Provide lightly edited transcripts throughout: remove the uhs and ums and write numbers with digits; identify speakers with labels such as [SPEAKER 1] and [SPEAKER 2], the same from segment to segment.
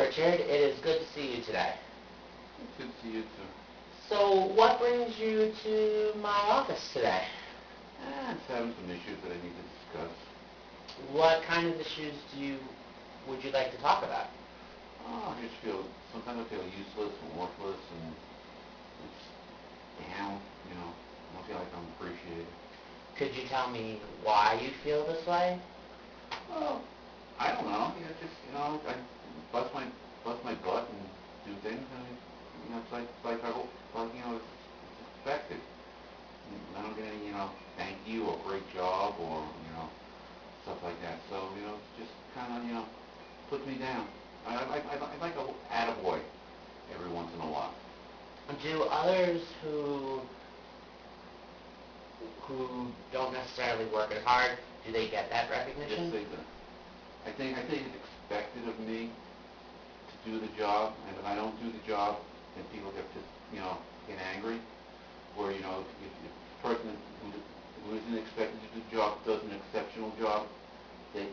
[SPEAKER 1] Richard. It is good to see you today.
[SPEAKER 2] It's good to see you too.
[SPEAKER 1] So, what brings you to my office today?
[SPEAKER 2] I'm just having some issues that I need to discuss.
[SPEAKER 1] What kind of issues would you like to talk about?
[SPEAKER 2] Oh, sometimes I feel useless and worthless and it's down, I don't feel like I'm appreciated.
[SPEAKER 1] Could you tell me why you feel this way?
[SPEAKER 2] Well, I don't know. I bust my butt and do things, and it's expected. I don't get any, thank you or great job or stuff like that. So it just kind of puts me down. I like a attaboy every once in a while.
[SPEAKER 1] Do others who don't necessarily work as hard, do they get that recognition?
[SPEAKER 2] Yes, they do. I think it's expected of me to do the job, and if I don't do the job, then people get get angry. Or if the person who isn't expected to do the job does an exceptional job, they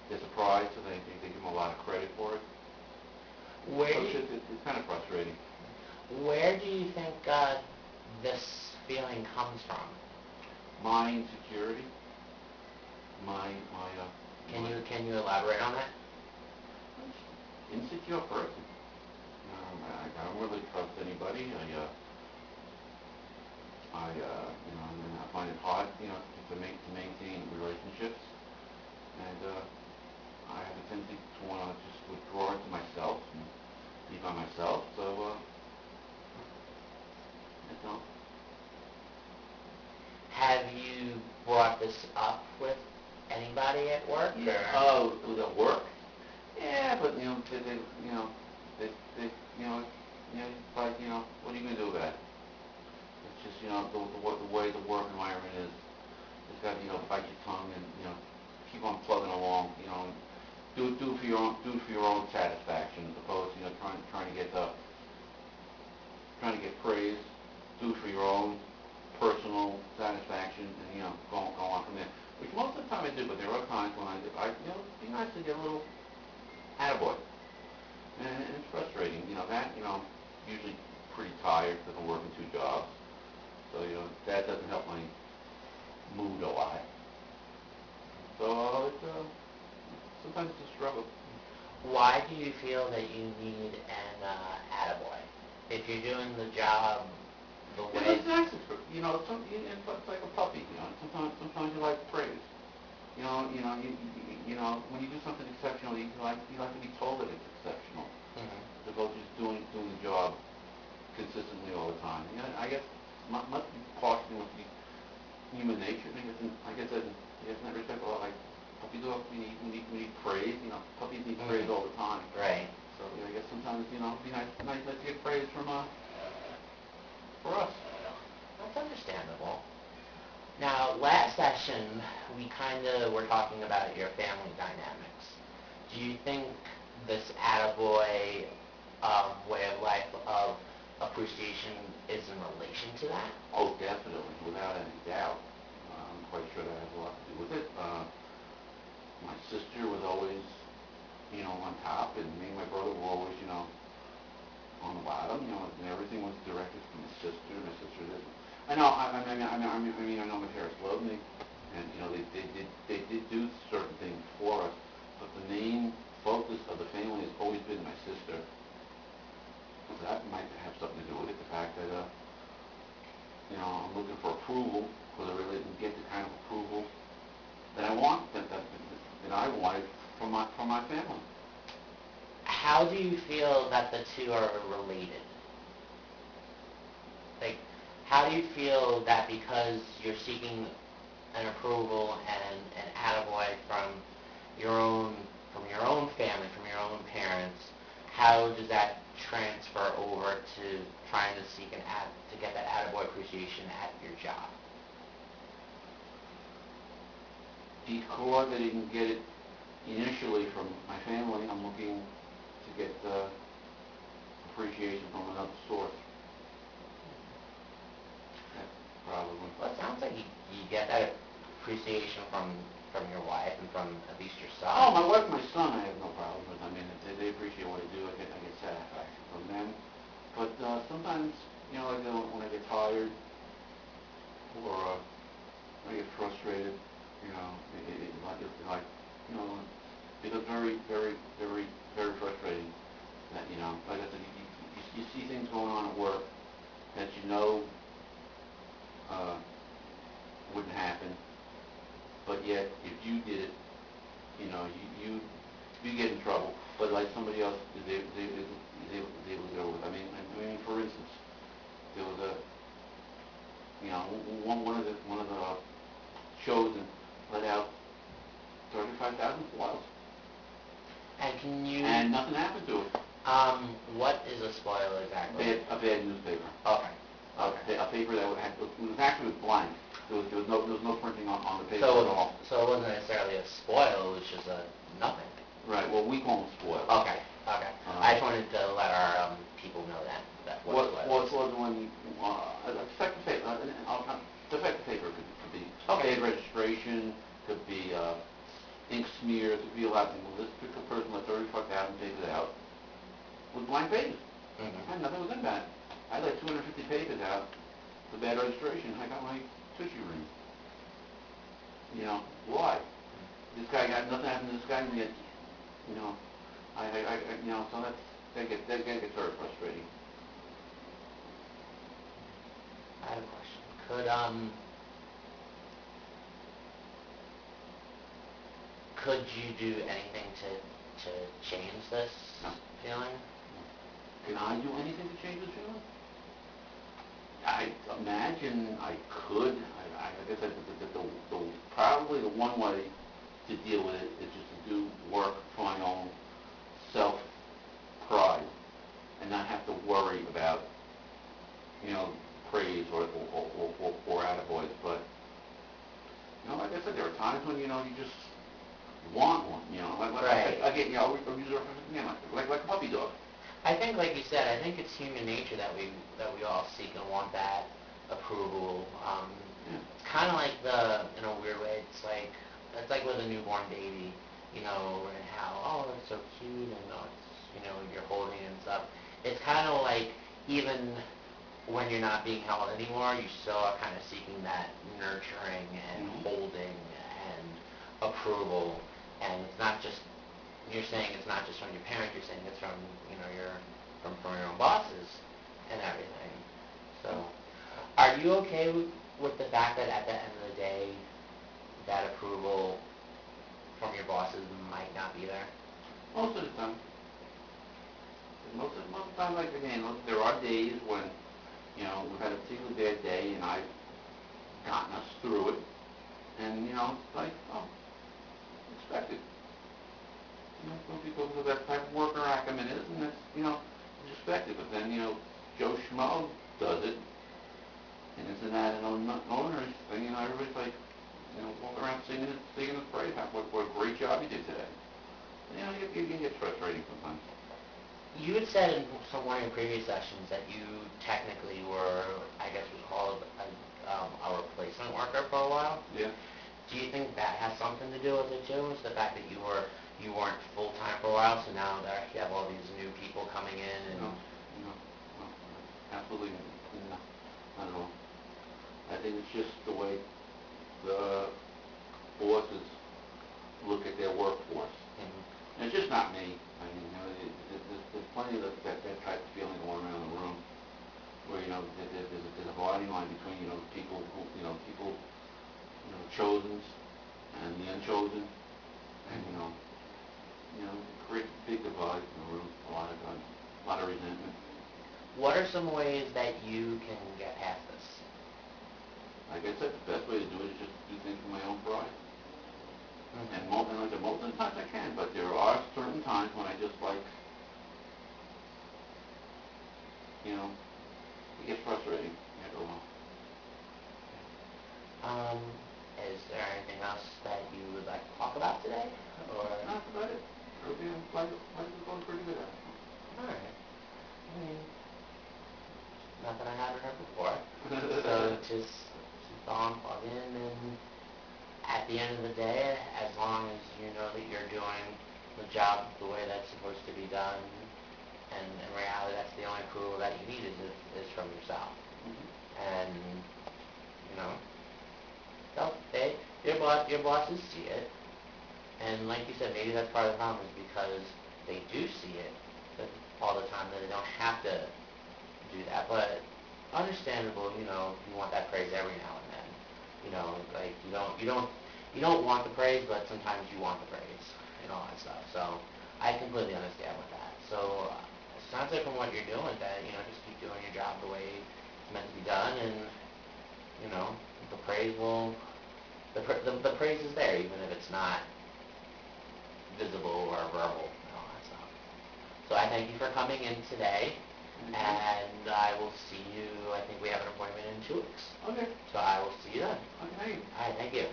[SPEAKER 2] they're surprised, so they give them a lot of credit for it. It's kind of frustrating.
[SPEAKER 1] Where do you think this feeling comes from?
[SPEAKER 2] My insecurity.
[SPEAKER 1] Can you elaborate on that?
[SPEAKER 2] Insecure person. I don't really trust anybody. I find it hard, to maintain relationships, and I have a tendency to want to just withdraw into myself and be by myself. So, that's all.
[SPEAKER 1] Have you brought this up with anybody at work?
[SPEAKER 2] Yeah. Oh, at work? Yeah, but it's like, what are you gonna do about it? It's just, the way the work environment is. It's got to, bite your tongue and, keep on plugging along, do it for your own satisfaction, as opposed to, trying to get praise. Do it for your own personal satisfaction, and, go on from there. Which most of the time I do, but there are times when it'd be nice to get a little attaboy. And it's frustrating, usually pretty tired because I'm working 2 jobs. So, that doesn't help my mood a lot. So, sometimes it's a struggle.
[SPEAKER 1] Why do you feel that you need an attaboy? If you're doing the job the way...
[SPEAKER 2] It's nice. It's like a puppy, Sometimes you like praise. When you do something exceptional, you like to be told that it's exceptional.
[SPEAKER 1] Mm-hmm.
[SPEAKER 2] As opposed to just doing the job consistently all the time. I guess must be partially with the human nature. I guess in that respect, a lot like puppies we need praise. Puppies need praise all the time.
[SPEAKER 1] Right.
[SPEAKER 2] So I guess sometimes it'd be nice to get praise from for us.
[SPEAKER 1] That's understandable. Now, last session, we kind of were talking about your family dynamics. Do you think this attaboy way of life of appreciation is in relation to that?
[SPEAKER 2] Oh, definitely, without any doubt. I'm quite sure that has a lot to do with it. My sister was always, on top, and me and my brother were always, on the bottom. And everything was directed from my sister. My sister didn't. I know my parents loved me, and they did do certain things for us, but the main focus of the family has always been my sister. So that might have something to do with it. The fact that I'm looking for approval because I really didn't get the kind of approval that I wanted from my family.
[SPEAKER 1] How do you feel that the two are related? Like, how do you feel that because you're seeking an approval and an attaboy from your own family, from your own parents, how does that transfer over to trying to to get that attaboy appreciation at your job?
[SPEAKER 2] Because I didn't get it initially from my family, I'm looking to get appreciation from another source. Probably.
[SPEAKER 1] Well, it sounds like you get that appreciation from from your wife and from at least your son.
[SPEAKER 2] Oh, my wife and my son, I have no problem with. I mean, they appreciate what I do. I get satisfaction from them. But sometimes, like when I get tired or I get frustrated, like, it becomes very, very, very, very frustrating. That like I said, you see things going on at work that uh, wouldn't happen, but yet if you did it, you get in trouble. But like somebody else is able to go with. I mean, for instance, there was one of the shows and let out 35,000 spoils,
[SPEAKER 1] And can you...
[SPEAKER 2] and nothing happened to it.
[SPEAKER 1] What is a spoil exactly?
[SPEAKER 2] A bad newspaper.
[SPEAKER 1] Okay. Okay.
[SPEAKER 2] A paper that was actually blank. There was no printing on the paper
[SPEAKER 1] So,
[SPEAKER 2] at all.
[SPEAKER 1] so it wasn't necessarily a spoil, it was just a nothing.
[SPEAKER 2] Right. Well, we call them spoils.
[SPEAKER 1] Okay. Okay. I just wanted to let our people know that what
[SPEAKER 2] was when defective paper. Defective paper could be bad registration, could be ink smear, could be a lot of things. Well, this particular person let 35,000 pages out with blank pages.
[SPEAKER 1] Mm-hmm.
[SPEAKER 2] And nothing was in that. I let 250 pages out for bad registration. I got my tushy ring. Why? This guy got nothing happened to this guy, and yet, so that gets very frustrating.
[SPEAKER 1] I have a question. Could you do anything to change this
[SPEAKER 2] No.
[SPEAKER 1] feeling?
[SPEAKER 2] Can I do anything to change this feeling? I imagine I could. I guess probably the one way to deal with it is just to do work for my own self-pride and not have to worry about, praise or attaboys. But, like I said, there are times when, you just want one,
[SPEAKER 1] Right.
[SPEAKER 2] I'll use it like a puppy dog.
[SPEAKER 1] I think, like you said, I think it's human nature that we all seek and want that approval. It's kind of like in a weird way, it's like with a newborn baby, and how, oh, it's so cute, and you're holding it and stuff. It's kind of like even when you're not being held anymore, you still are kind of seeking that nurturing and holding and approval. And it's not just, you're saying it's not just from your parents, you're saying it's from, from your own bosses and everything. So, are you okay with the fact that at the end of the day, that approval from your bosses might not be there?
[SPEAKER 2] Most of the time. Most of the time, like, again, there are days when, we've had a particularly bad day and I've gotten us through it. And, it's like, oh, expected. Some people know that type of worker Ackerman is, and that's, it's expected. But then, Joe Schmo does it, and it's an added owner's thing, everybody's like, walking around singing his praise, what a great job you did today. It gets frustrating sometimes.
[SPEAKER 1] You had said in one of your previous sessions that you technically were, I guess was called a replacement worker for a while.
[SPEAKER 2] Yeah.
[SPEAKER 1] Do you think that has something to do with it too? Is the fact that you weren't full time for a while, so now that you have all these new people coming in and
[SPEAKER 2] No, absolutely no, not at all. I think it's just the way the bosses look at their workforce. And it's just not me. I mean, there's plenty of that type of feeling going around the room where, there's a dividing line between, people who, people, chosen and the unchosen. And, it creates a big divide in the room, a lot of resentment.
[SPEAKER 1] What are some ways that you can get past this?
[SPEAKER 2] Like I said, the best way to do it is just do things for my own pride. And most of the times I can, but there are certain times when I just like, it gets frustrating after a while.
[SPEAKER 1] Is there anything else that you would like to talk about today? Or
[SPEAKER 2] That's about it. Life is going pretty good at it.
[SPEAKER 1] all right. I mean, nothing I haven't heard before. So just on, plug in, and at the end of the day, as long as you know that you're doing the job the way that's supposed to be done, and in reality, that's the only approval that you need is from yourself. And, you know, your bosses see it, and like you said, maybe that's part of the problem is because they do see it all the time, that they don't have to do that, but understandable, you know, you want that praise every now and then. You know, like, you don't want the praise, but sometimes you want the praise, and all that stuff, so I completely understand with that. So, it sounds like from what you're doing, that, you know, just keep doing your job the way it's meant to be done, and, you know, the praise will, the praise is there, even if it's not visible or verbal, and all that stuff. So I thank you for coming in today, and I will see you, I think we have an appointment in 2 weeks.
[SPEAKER 2] Okay.
[SPEAKER 1] So I will see you then.
[SPEAKER 2] Okay.
[SPEAKER 1] All right, thank you.